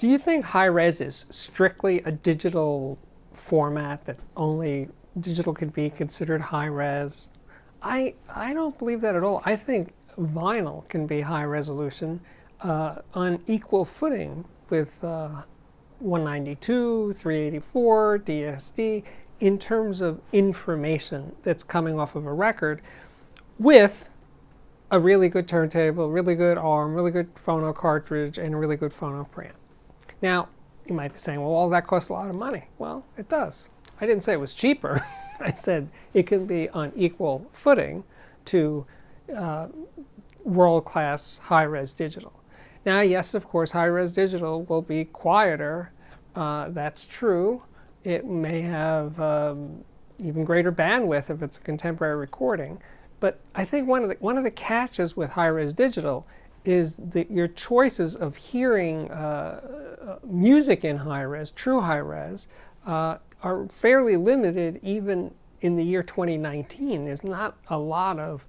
Do you think high res is strictly a digital format that only digital could be considered high res? I don't believe that at all. I think vinyl can be high resolution on equal footing with 192, 384, DSD in terms of information that's coming off of a record with a really good turntable, really good arm, really good phono cartridge, and a really good phono preamp. Now, you might be saying, well, all that costs a lot of money. Well, it does. I didn't say it was cheaper. I said it can be on equal footing to world-class high-res digital. Now, yes, of course, high-res digital will be quieter. That's true. It may have even greater bandwidth if it's a contemporary recording. But I think one of the catches with high-res digital is that your choices of hearing music in high-res, true high-res, are fairly limited even in the year 2019. There's not a lot of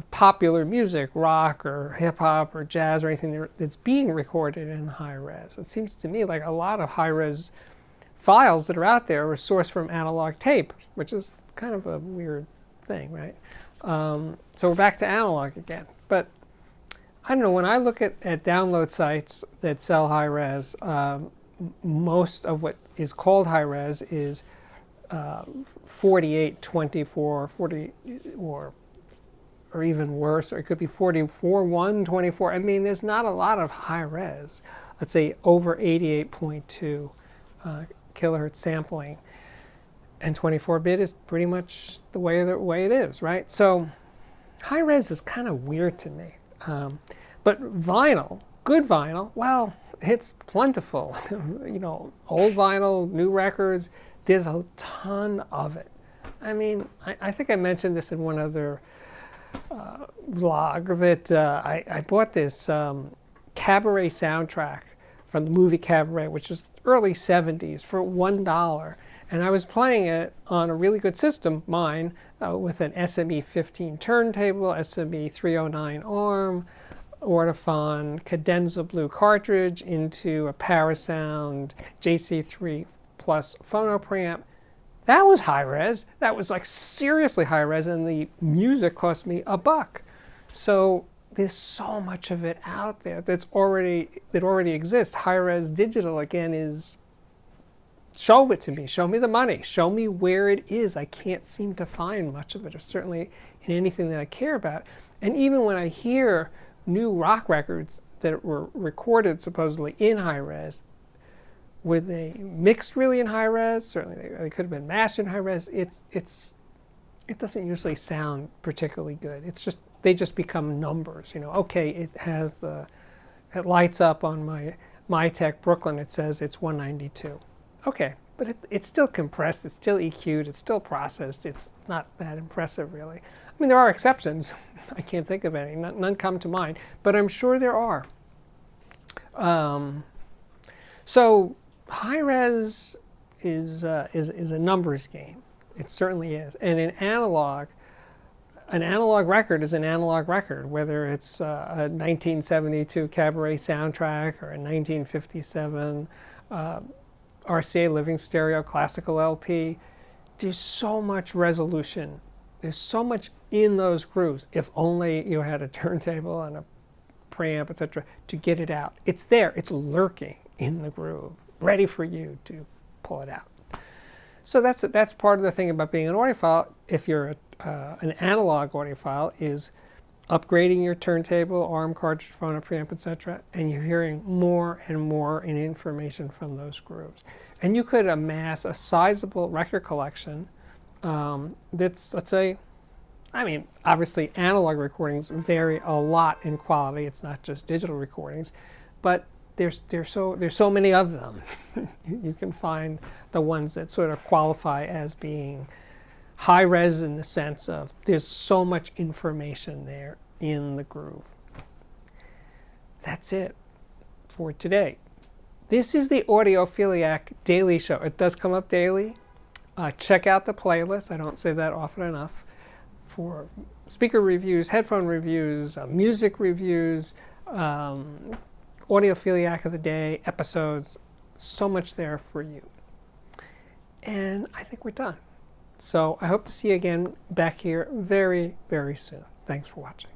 popular music, rock or hip-hop or jazz or anything that's being recorded in high-res. It seems to me like a lot of high-res files that are out there are sourced from analog tape, which is kind of a weird thing, right? So we're back to analog again. But I don't know, when I look at download sites that sell high-res, most of what is called high-res is 48, 24, 40, or even worse, or it could be 44, 1, 24. I mean, there's not a lot of high-res. Let's say over 88.2 kilohertz sampling. And 24-bit is pretty much the way it is, right? So high-res is kind of weird to me. But vinyl, good vinyl, well, it's plentiful. You know, old vinyl, new records, there's a ton of it. I mean, I think I mentioned this in one other vlog that I bought this Cabaret soundtrack from the movie Cabaret, which was early 70s, for $1. And I was playing it on a really good system, mine, with an SME 15 turntable, SME 309 arm, Ortophon Cadenza Blue cartridge into a Parasound JC3 Plus phono preamp. That was high res. That was like seriously high res, and the music cost me $1. So there's so much of it out there that already exists. High res digital again is, show it to me, show me the money, show me where it is. I can't seem to find much of it, or certainly in anything that I care about. And even when I hear new rock records that were recorded supposedly in high res, were they mixed really in high res? Certainly they could have been mastered in high res. It doesn't usually sound particularly good. It's just, they just become numbers. You know, okay, it lights up on my MyTech Brooklyn. It says it's 192. Okay, but it's still compressed, it's still EQ'd, it's still processed. It's not that impressive, really. I mean, there are exceptions. I can't think of any. None come to mind, but I'm sure there are. So high res is a numbers game. It certainly is. And in analog, an analog record is an analog record, whether it's a 1972 Cabaret soundtrack or a 1957 RCA Living Stereo classical LP. There's so much resolution. There's so much in those grooves. If only you had a turntable and a preamp, etc., to get it out. It's there. It's lurking in the groove, ready for you to pull it out. So that's part of the thing about being an audiophile. If you're an analog audiophile, is upgrading your turntable, arm, cartridge, phono, preamp, etc., and you're hearing more and more information from those grooves. And you could amass a sizable record collection that's, let's say, I mean, obviously analog recordings vary a lot in quality. It's not just digital recordings, but there's so many of them. You can find the ones that sort of qualify as being high res in the sense of there's so much information there in the groove. That's it for today. This is the Audiophiliac Daily Show. It does come up daily. Check out the playlist. I don't say that often enough. For speaker reviews, headphone reviews, music reviews, Audiophiliac of the Day episodes. So much there for you. And I think we're done. So I hope to see you again back here very, very soon. Thanks for watching.